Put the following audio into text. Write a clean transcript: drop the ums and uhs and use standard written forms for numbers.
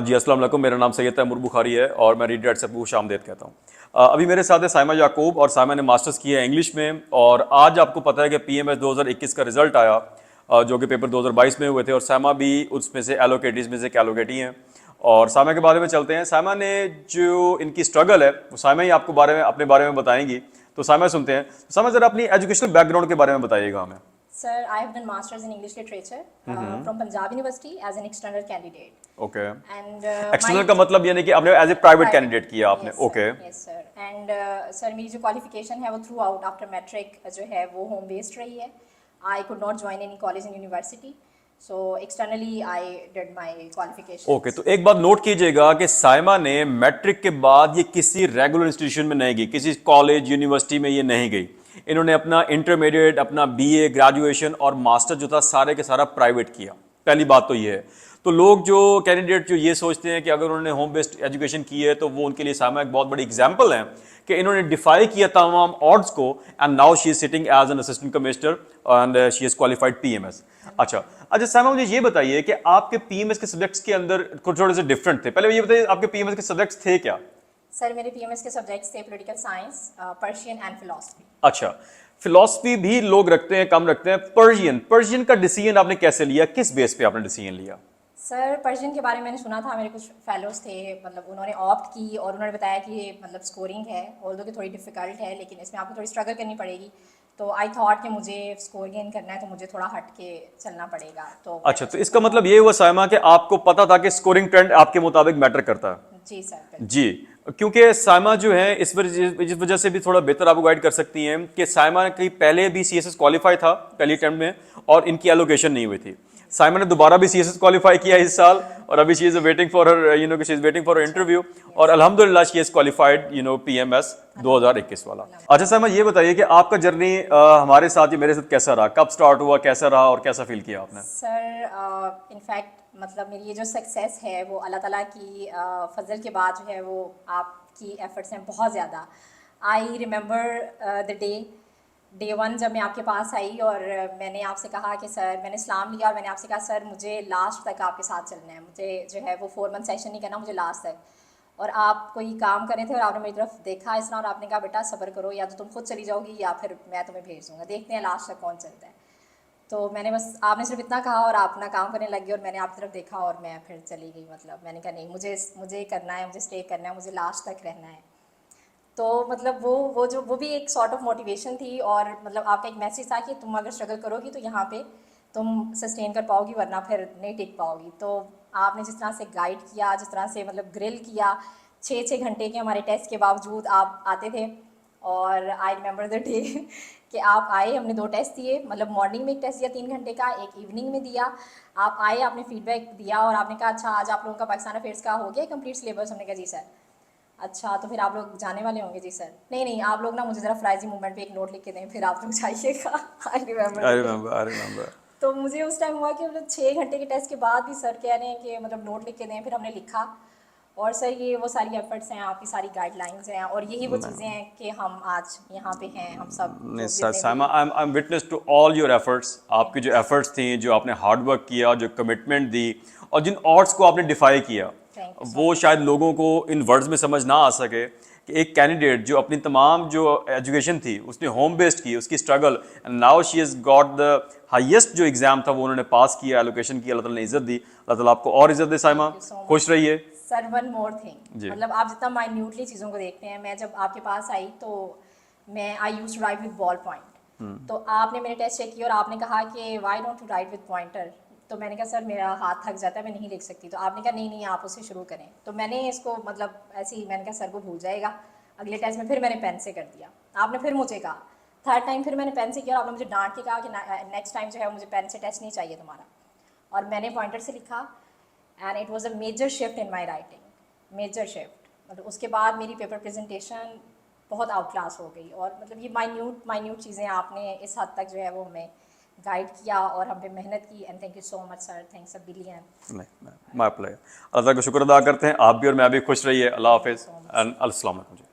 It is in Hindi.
जी अस्सलाम वालेकुम। मेरा नाम सैयद तैमूर बुखारी है और मैं रीड से आपको खुशामदीद कहता हूँ। अभी मेरे साथ है साइमा याकूब और साइमा ने मास्टर्स किया है इंग्लिश में और आज आपको पता है कि पीएमएस 2021 का रिजल्ट आया, जो कि पेपर 2022 में हुए थे और साइमा भी उसमें से एलोकेटीज में से एक एलोकेटी हैं। और साइमा के बारे में चलते हैं। साइमा ने जो इनकी स्ट्रगल है वो साइमा ही आपको अपने बारे में बताएंगी। तो साइमा सुनते हैं। तो साइमा ज़रा अपनी एजुकेशनल बैकग्राउंड के बारे में बताइएगा हमें। Sir, I have done masters in English literature from Punjab University as an external candidate. Okay. And my external का मतलब यानी कि आपने as a private private, candidate किया आपने। yes sir, okay. yes sir. And sir, मेरी जो qualification है वो थ्रू आउट आफ्टर मैट्रिक जो है वो होम बेस्ड रही है. I could not join any college and university, so externally I did my qualifications. Okay, तो एक बात नोट कीजिएगा कि साइमा ने मैट्रिक के बाद ये किसी रेगुलर इंस्टीट्यूशन में नहीं गई, किसी कॉलेज यूनिवर्सिटी में ये नहीं गई। इन्होंने अपना इंटरमीडिएट, अपना बीए, ग्रेजुएशन और मास्टर जो था सारे के सारा प्राइवेट किया। पहली बात तो ये है। तो लोग जो कैंडिडेट जो ये सोचते हैं कि अगर उन्होंने होम बेस्ड एजुकेशन की है तो वो उनके लिए साइमा एक बहुत बड़ी एग्जाम्पल है कि इन्होंने डिफाई किया तमाम ऑड्स को and now she is sitting as an assistant commissioner and she is qualified PMS. अच्छा साइमा, मुझे ये बताइए कि आपके पीएमएस के सब्जेक्ट्स के अंदर कुछ थोड़े से डिफरेंट थे। पहले ये बताइए आपके पीएमएस के सब्जेक्ट्स थे क्या? सर मेरे पीएमएस के सब्जेक्ट्स थे political science, Persian and philosophy. अच्छा, फिलॉसफी भी लोग रखते हैं, कम रखते हैं। पर्शियन का डिसीजन आपने कैसे लिया, किस बेस पे आपने डिसीजन लिया? सर पर्शियन के बारे में मैंने सुना था, मेरे कुछ फेलोज थे, मतलब उन्होंने ऑप्ट की और उन्होंने बताया कि ये मतलब स्कोरिंग है, ऑल्दो कि थोड़ी डिफिकल्ट है लेकिन इसमें आपको थोड़ी स्ट्रगल करनी पड़ेगी. तो आई थॉट कि मुझे स्कोर गेन करना है तो मुझे थोड़ा हट के चलना पड़ेगा. तो अच्छा, तो इसका मतलब ये हुआ साइमा कि आपको पता था कि स्कोरिंग ट्रेंड आपके मुताबिक मैटर करता है। जी सर बिल्कुल. जी, क्योंकि साइमा जो है इस वजह से भी थोड़ा बेहतर आपको गाइड कर सकती हैं कि साइमा की पहले भी सीएसएस क्वालिफाई था पहली अटेम्प्ट में और इनकी एलोकेशन नहीं हुई थी। साइमा ने दोबारा भी सीएसएस क्वालिफाई किया इस साल और अभी she is waiting for her she is waiting for interview और अल्हम्दुलिल्लाह शी इज क्वालिफाइड पीएमएस 2021 वाला। अच्छा साइमा, ये बताइए कि आपका जर्नी हमारे साथ मेरे साथ कैसा रहा, कब स्टार्ट हुआ, कैसा रहा और कैसा फील किया आपने? सर इनफैक्ट मतलब मेरी ये जो सक्सेस है वो अल्लाह ताला की फजल के बाद जो है वो आपकी एफर्ट्स हैं बहुत ज़्यादा. I remember the day one जब मैं आपके पास आई और मैंने आपसे कहा कि सर, मैंने इस्लाम लिया और मैंने आपसे कहा सर मुझे लास्ट तक आपके साथ चलना है, मुझे जो है वो 4 मंथ सेशन नहीं करना, मुझे लास्ट तक. और आप कोई काम कर रहे थे और आपने मेरी तरफ देखा इस तरह और आपने कहा बेटा सब्र करो, या तो तुम खुद चली जाओगी या फिर मैं तुम्हें भेज दूँगा, देखते हैं लास्ट तक कौन चलता है. तो मैंने बस, आपने सिर्फ इतना कहा और आप अपना काम करने लग गए और मैंने आपकी तरफ देखा और मैं फिर चली गई. मतलब मैंने कहा नहीं, मुझे करना है, मुझे स्टे करना है, मुझे लास्ट तक रहना है. तो मतलब वो भी एक सॉर्ट ऑफ मोटिवेशन थी और मतलब आपका एक मैसेज था कि तुम अगर स्ट्रगल करोगी तो यहाँ पे तुम सस्टेन कर पाओगी वरना फिर नहीं टिक पाओगी. तो आपने जिस तरह से गाइड किया, जिस तरह से मतलब ग्रिल किया, 6-6 घंटे के हमारे टेस्ट के बावजूद आप आते थे. और आई रिमेंबर द डे कि आप आए, हमने 2 टेस्ट दिए, मतलब मॉर्निंग में एक टेस्ट दिया 3 घंटे का, एक इवनिंग में दिया. आप आए, आपने फीडबैक दिया और आपने कहा अच्छा आज आप लोगों का पाकिस्तान अफेयर्स का हो गया कंप्लीट सिलेबस. हमने कहा जी सर. अच्छा तो फिर आप लोग जाने वाले होंगे? जी सर. नहीं आप लोग ना मुझे ज़रा फ्राइजी मूवमेंट पे एक नोट लिख के दें, फिर आप लोग जाइएगा. I remember. तो मुझे उस टाइम हुआ कि मतलब 6 घंटे के टेस्ट के बाद भी सर कह रहे हैं कि मतलब नोट लिख के दें. फिर हमने लिखा और सर ये वो सारी एफर्ट्स हैं, आपकी सारी गाइडलाइंस हैं और यही वो चीज़ें हैं कि हम आज यहाँ पे हैं, हम सब. नहीं Saima, I am witness to all your efforts. आपकी जो एफर्ट्स थी, जो आपने हार्ड वर्क किया, जो कमिटमेंट दी और जिन ऑड्स को आपने डिफाई किया, वो शायद लोगों को इन वर्ड्स में समझ ना आ सके कि एक कैंडिडेट जो अपनी तमाम जो एजुकेशन थी उसने होम बेस्ड की, उसकी struggle, and now she has got the highest जो एग्जाम था वो उन्होंने पास किया, एलोकेशन की, अल्लाह ताला ने इज्जत दी। अल्लाह ताला आपको और इज्जत दे साइमा, खुश रहिए. सर वन मोर थिंग, मतलब आप जितना माइन्यूटली चीज़ों को देखते हैं, मैं जब आपके पास आई तो मैं I use to write with ball point. तो आपने मेरे टेस्ट चेक किया और आपने कहा कि why don't you right with pointer. तो मैंने कहा सर मेरा हाथ थक जाता है, मैं नहीं लिख सकती. तो आपने कहा नहीं आप उससे शुरू करें. तो मैंने इसको मतलब ऐसे ही मैंने कहा सर को भूल जाएगा. अगले टेस्ट में फिर मैंने पेन से कर दिया. आपने फिर मुझे कहा, थर्ड टाइम फिर मैंने पेन से किया और आपने मुझे डांट के कहा कि नेक्स्ट टाइम जो है मुझे पेन से टेस्ट नहीं चाहिए तुम्हारा. और मैंने पॉइंटर से लिखा and it was a major shift in my writing, major shift. मतलब उसके बाद मेरी पेपर प्रेजेंटेशन बहुत आउट क्लास हो गई. और मतलब ये माइन्यूट चीज़ें आपने इस हद तक जो है वो हमें गाइड किया और हम पे मेहनत की. And thank you so much sir, thanks a billion. नहीं, माय प्लेयर. अल्लाह का शुक्र अदा करते हैं. आप भी और मैं भी खुश रहिए. अल्लाह हाफिज़ एंड अस्सलाम वालेकुम.